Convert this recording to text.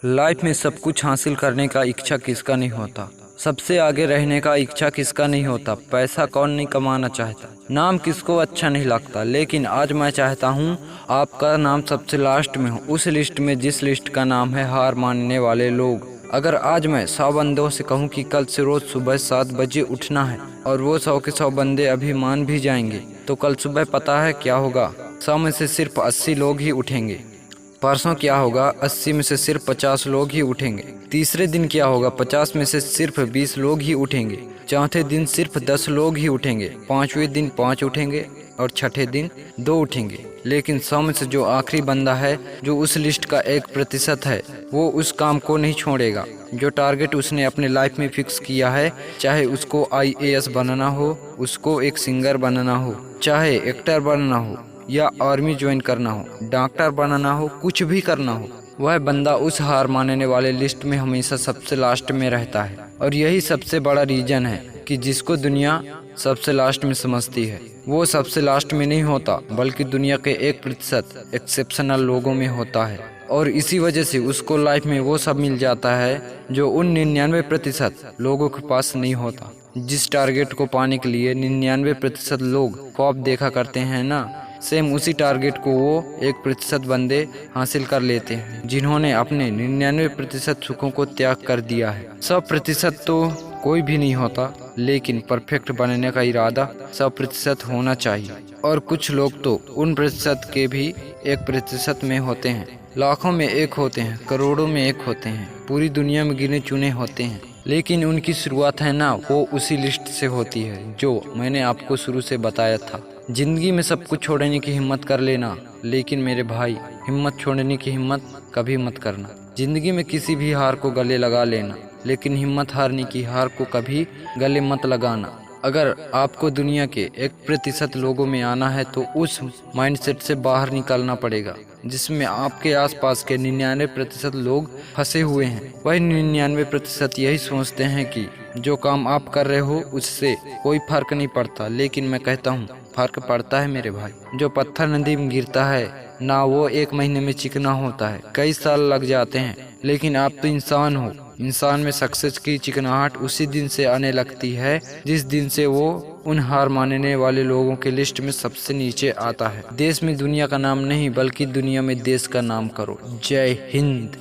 Life में सब कुछ हासिल करने का इच्छा किसका नहीं होता। सबसे आगे रहने का इच्छा किसका नहीं होता। पैसा कौन नहीं कमाना चाहता। नाम किसको अच्छा नहीं लगता। लेकिन आज मैं चाहता हूँ आपका नाम सबसे लास्ट में हो, उस लिस्ट में जिस लिस्ट का नाम है हार मानने वाले लोग। अगर आज मैं 100 बंदों से कहूँ कि कल से रोज सुबह 7 बजे उठना है और वो 100 के 100 बंदे अभी मान भी जाएंगे, तो कल सुबह पता है क्या होगा? 100 में से सिर्फ 80 लोग ही उठेंगे। परसों क्या होगा? 80 में से सिर्फ 50 लोग ही उठेंगे। तीसरे दिन क्या होगा? 50 में से सिर्फ 20 लोग ही उठेंगे। चौथे दिन सिर्फ 10 लोग ही उठेंगे। पांचवें दिन 5 उठेंगे और छठे दिन 2 उठेंगे। लेकिन 100 में से जो आखिरी बंदा है, जो उस लिस्ट का 1% है, वो उस काम को नहीं छोड़ेगा जो टारगेट उसने अपने लाइफ में फिक्स किया है। चाहे उसको IAS बनना हो, उसको एक सिंगर बनना हो, चाहे एक्टर बनना हो या आर्मी ज्वाइन करना हो, डॉक्टर बनना हो, कुछ भी करना हो, वह बंदा उस हार मानने वाले लिस्ट में हमेशा सबसे लास्ट में रहता है। और यही सबसे बड़ा रीजन है कि जिसको दुनिया सबसे लास्ट में समझती है, वो सबसे लास्ट में नहीं होता, बल्कि दुनिया के 1% एक्सेप्शनल लोगों में होता है। और इसी वजह से उसको लाइफ में वो सब मिल जाता है जो उन 99% लोगों के पास नहीं होता। जिस टारगेट को पाने के लिए 99% लोग ख्वाब देखा करते हैं ना, सेम उसी टारगेट को वो 1% बंदे हासिल कर लेते हैं, जिन्होंने अपने 99% सुखों को त्याग कर दिया है। 100% तो कोई भी नहीं होता, लेकिन परफेक्ट बनने का इरादा 100% होना चाहिए। और कुछ लोग तो उन प्रतिशत के भी 1% में होते हैं, लाखों में एक होते हैं, करोड़ों में एक होते हैं, पूरी दुनिया में गिने चुने होते हैं। लेकिन उनकी शुरुआत है ना, वो उसी लिस्ट से होती है जो मैंने आपको शुरू से बताया था। जिंदगी में सब कुछ छोड़ने की हिम्मत कर लेना, लेकिन मेरे भाई, हिम्मत छोड़ने की हिम्मत कभी मत करना। जिंदगी में किसी भी हार को गले लगा लेना, लेकिन हिम्मत हारने की हार को कभी गले मत लगाना। अगर आपको दुनिया के 1% लोगों में आना है तो उस माइंडसेट से बाहर निकलना पड़ेगा जिसमें आपके आसपास के 99% लोग फंसे हुए हैं। वही 99% यही सोचते हैं कि जो काम आप कर रहे हो उससे कोई फर्क नहीं पड़ता। लेकिन मैं कहता हूँ फर्क पड़ता है मेरे भाई। जो पत्थर नदी में गिरता है ना, वो 1 महीने में चिकना होता है, कई साल लग जाते हैं। लेकिन आप तो इंसान हो। इंसान में सक्सेस की चिकनाहट उसी दिन से आने लगती है जिस दिन से वो उन हार मानने वाले लोगों के लिस्ट में सबसे नीचे आता है। देश में दुनिया का नाम नहीं, बल्कि दुनिया में देश का नाम करो। जय हिंद।